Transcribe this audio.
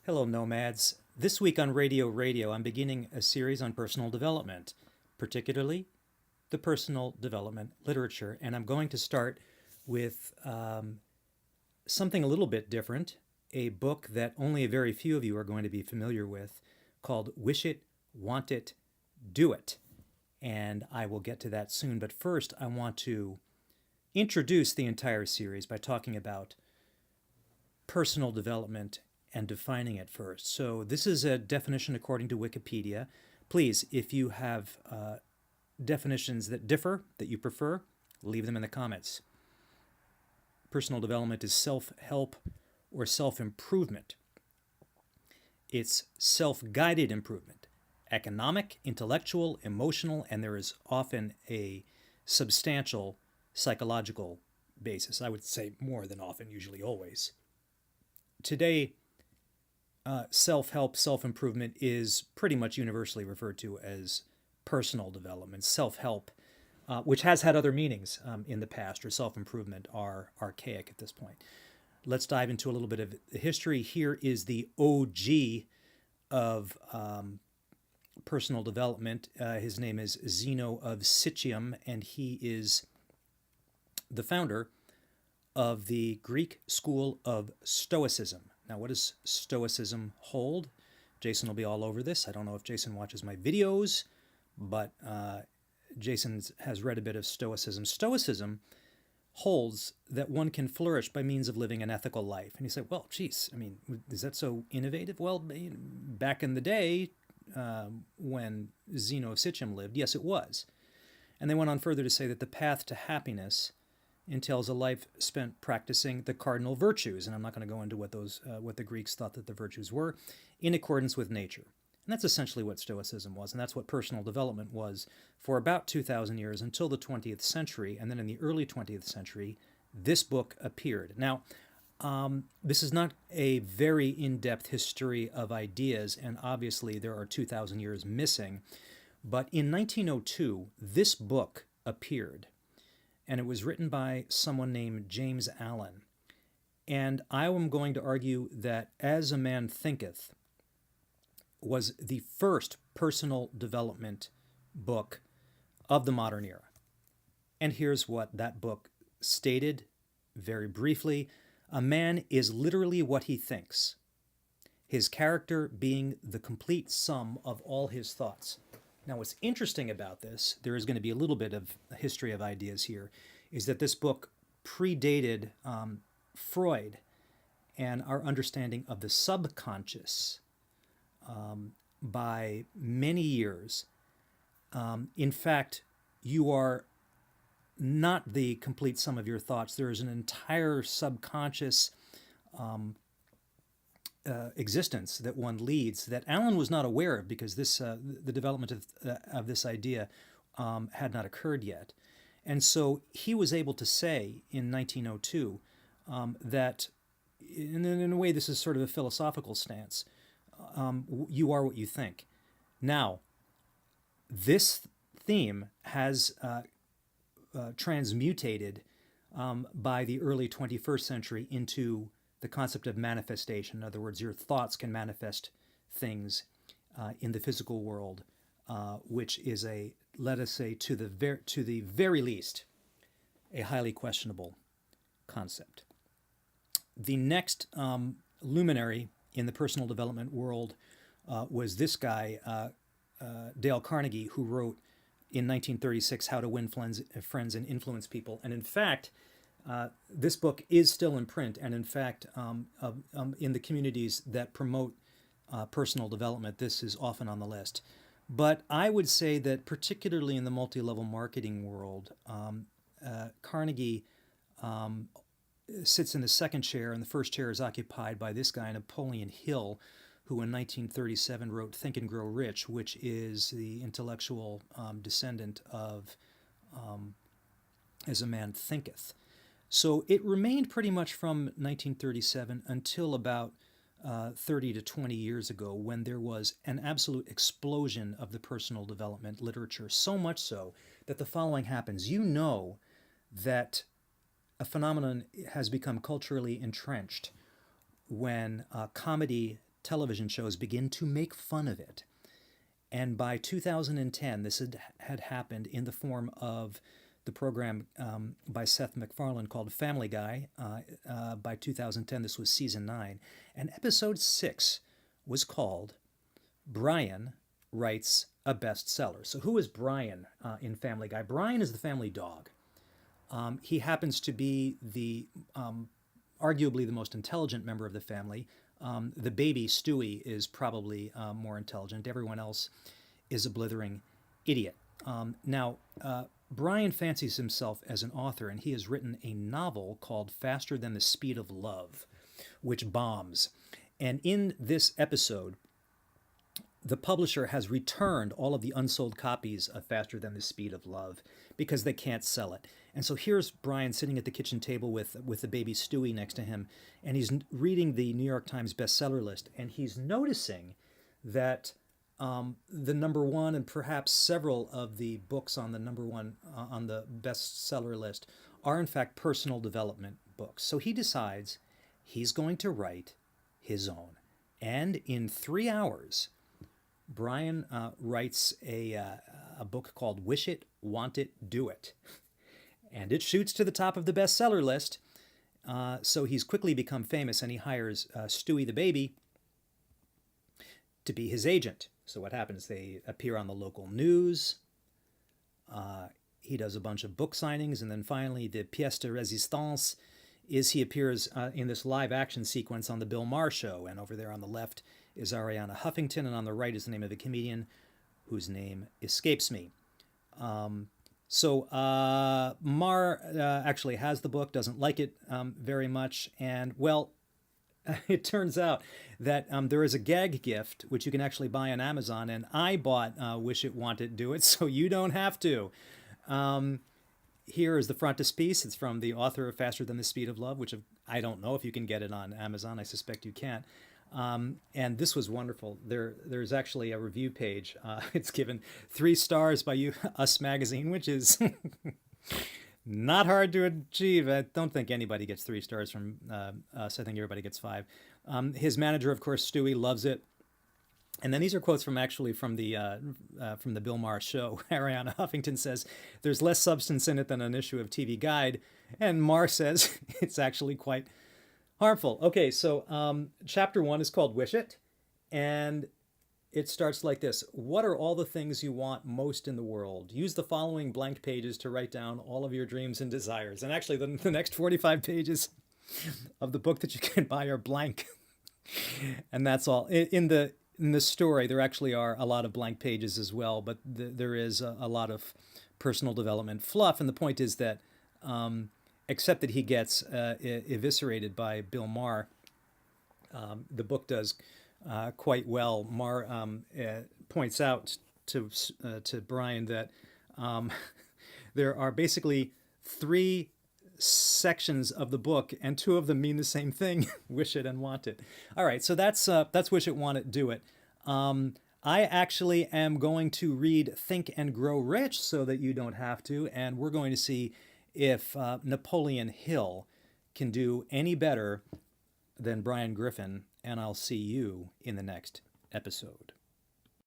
Hello, Nomads. This week on Radio, I'm beginning a series on personal development, particularly the personal development literature. And I'm going to start with something a little bit different, a book that only a very few of you are going to be familiar with called Wish It, Want It, Do It. And I will get to that soon. But first, I want to introduce the entire series by talking about personal development and defining it first. So this is a definition according to Wikipedia. Please, if you have definitions that differ, that you prefer, leave them in the comments. Personal development is self-help or self-improvement. It's self-guided improvement, economic, intellectual, emotional, and there is often a substantial psychological basis. I would say more than often, usually always. Today, self-help, self-improvement is pretty much universally referred to as personal development. Self-help, which has had other meanings in the past, or self-improvement, are archaic at this point. Let's dive into a little bit of history. Here is the OG of personal development. His name is Zeno of Citium, and he is the founder of the Greek school of Stoicism. Now, what does Stoicism hold? Jason will be all over this. I don't know if Jason watches my videos, but Jason has read a bit of Stoicism. Stoicism holds that one can flourish by means of living an ethical life. And you say, well, geez, I mean, is that so innovative? Well, back in the day when Zeno of Citium lived, yes, it was. And they went on further to say that the path to happiness entails a life spent practicing the cardinal virtues, and I'm not going to go into what the Greeks thought that the virtues were, in accordance with nature. And that's essentially what Stoicism was, and that's what personal development was for about 2,000 years until the 20th century, and then in the early 20th century, this book appeared. Now, this is not a very in-depth history of ideas, and obviously there are 2,000 years missing, but in 1902, this book appeared. And it was written by someone named James Allen. And I am going to argue that As a Man Thinketh was the first personal development book of the modern era. And here's what that book stated very briefly. A man is literally what he thinks, his character being the complete sum of all his thoughts. Now, what's interesting about this, there is going to be a little bit of a history of ideas here, is that this book predated Freud and our understanding of the subconscious by many years. In fact, you are not the complete sum of your thoughts. There is an entire subconscious existence that one leads that Allen was not aware of because the development of this idea had not occurred yet. And so he was able to say in 1902 that, in a way, this is sort of a philosophical stance, you are what you think. Now, this theme has transmutated by the early 21st century into the concept of manifestation. In other words, your thoughts can manifest things in the physical world, which is let us say, to the very least, a highly questionable concept. The next luminary in the personal development world was this guy, Dale Carnegie, who wrote in 1936 How to Win Friends and Influence People. And in fact, this book is still in print, and in fact, in the communities that promote personal development, this is often on the list. But I would say that particularly in the multi-level marketing world, Carnegie sits in the second chair, and the first chair is occupied by this guy, Napoleon Hill, who in 1937 wrote Think and Grow Rich, which is the intellectual descendant of As a Man Thinketh. So it remained pretty much from 1937 until about 30 to 20 years ago, when there was an absolute explosion of the personal development literature, so much so that the following happens. You know that a phenomenon has become culturally entrenched when comedy television shows begin to make fun of it. And by 2010, this had happened in the form of the program by Seth MacFarlane called Family Guy. By 2010, this was season 9. And episode 6 was called Brian Writes a Bestseller. So who is Brian in Family Guy? Brian is the family dog. He happens to be the arguably the most intelligent member of the family. The baby, Stewie, is probably more intelligent. Everyone else is a blithering idiot. Now, Brian fancies himself as an author, and he has written a novel called Faster Than the Speed of Love, which bombs. And in this episode, the publisher has returned all of the unsold copies of Faster Than the Speed of Love because they can't sell it. And so here's Brian sitting at the kitchen table with the baby Stewie next to him, and he's reading the New York Times bestseller list, and he's noticing that the number one and perhaps several of the books on the number one on the bestseller list are in fact personal development books. So he decides he's going to write his own. And in 3 hours, Brian writes a book called Wish It, Want It, Do It. And it shoots to the top of the bestseller list. So he's quickly become famous, and he hires Stewie the baby to be his agent. So what happens? They appear on the local news. He does a bunch of book signings, and then finally the pièce de résistance is he appears in this live action sequence on the Bill Maher show. And over there on the left is Ariana Huffington, and on the right is the name of a comedian whose name escapes me. So Maher actually has the book, doesn't like it very much, and well, it turns out that there is a gag gift which you can actually buy on Amazon, and I bought Wish It, Want It, Do It, so you don't have to. Here is the frontispiece. It's from the author of Faster Than the Speed of Love, which I don't know if you can get it on Amazon. I suspect you can't. And this was wonderful. There's actually a review page. It's given 3 stars by Us Magazine, which is not hard to achieve. I don't think anybody gets 3 stars from us. I think everybody gets 5. His manager, of course, Stewie, loves it. And then these are quotes from the Bill Maher show. Ariana Huffington says, "There's less substance in it than an issue of TV Guide." And Maher says, "It's actually quite harmful." Okay, so chapter 1 is called Wish It, and it starts like this. What are all the things you want most in the world? Use the following blank pages to write down all of your dreams and desires. And actually, the next 45 pages of the book that you can buy are blank. And that's all. In the story, there actually are a lot of blank pages as well, but there is a lot of personal development fluff. And the point is that except that he gets eviscerated by Bill Maher, the book does quite well. Maher points out to Brian that there are basically 3 sections of the book, and 2 of them mean the same thing: wish it and want it. All right, so that's Wish It, Want It, Do It. I actually am going to read Think and Grow Rich so that you don't have to, and we're going to see if Napoleon Hill can do any better than Brian Griffin, and I'll see you in the next episode.